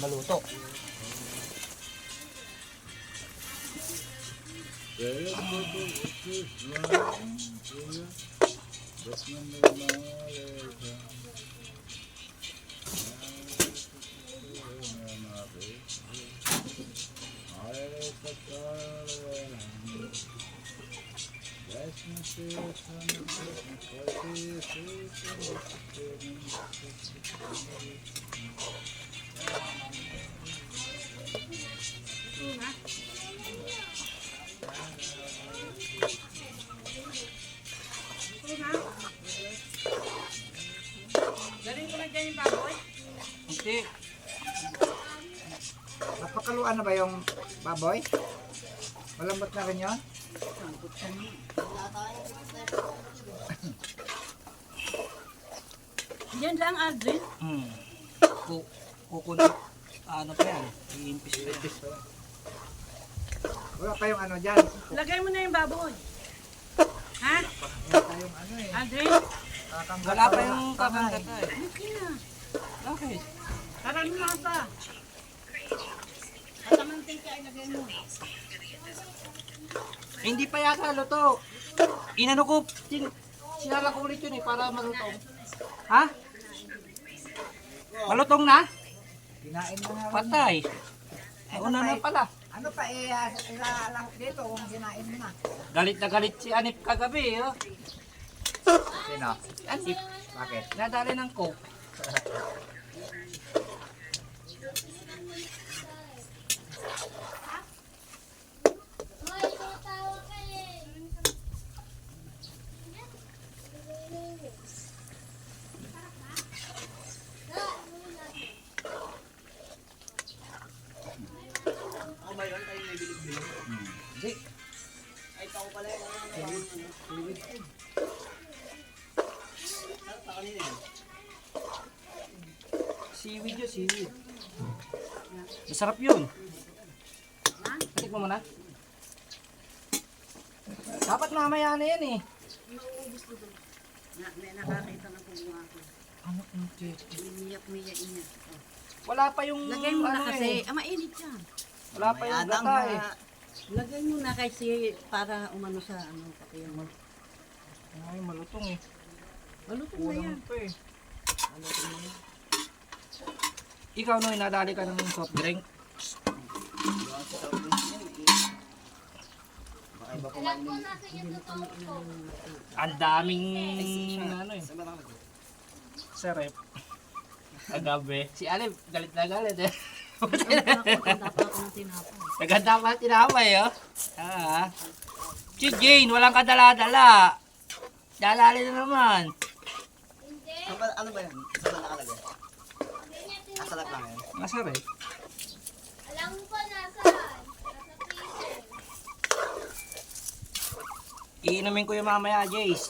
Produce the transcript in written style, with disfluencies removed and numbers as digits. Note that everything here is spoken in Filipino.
maluto. Galing ko na dyan yung baboy. Hindi. Napakaluan na ba yung baboy? Malambot na rin yun? Yan lang, Aldrin. Kukunti. Ano pa yan? Iimpis pa yan. Wala pa yung ano dyan. Lagay mo na yung baboy. Ha? Wala pa yung ano eh. Aldrin? Wala pa yung kakangkata eh. Hindi na. Bakit? Parang masa. At ang mantika ilagay mo. Hindi pa yata luto. Inano ko, sinala ko ulit yun eh, para malutong. Ha? Malutong na? Kinain mo na rin. Patay. Nauna na pala. Ano pa eh, ilalahok dito kung kinain mo na. Galit na galit si Anip kagabi. Oh. Sino? Anip, Bakit? nadali ng coke. Hindi. Seaweed yun, seaweed. Masarap yun. Tikman mo na. Dapat mamaya na yan eh. May nakakita na po mga ako. Ano yung cake? Umiyak-miyak niya. Wala pa yung Lagay mo na ano kasi. eh. Mainit yan. Wala pa yung gata eh. Lagay mo na kasi para umano sa ano. Pati yung Ay, malutong eh. malutong na yan. Kulang pa eh. Ikaw no, nadali ka ng soft drink. Ang daming ano eh. Sa rep. Kagabi. Si Alip, galit na galit eh. Naganda pa ako ng tinapay. Naganda pa tinapay oh. Ah. Si Jane, walang kadala-dala. Dalali na naman. Ano ba yan? Saan ba nakalagay? Kasalat lang yan. Nasa rep. Alam mo pa nasaan? Nasa freezer. Iinumin ko yung mamaya, Jace.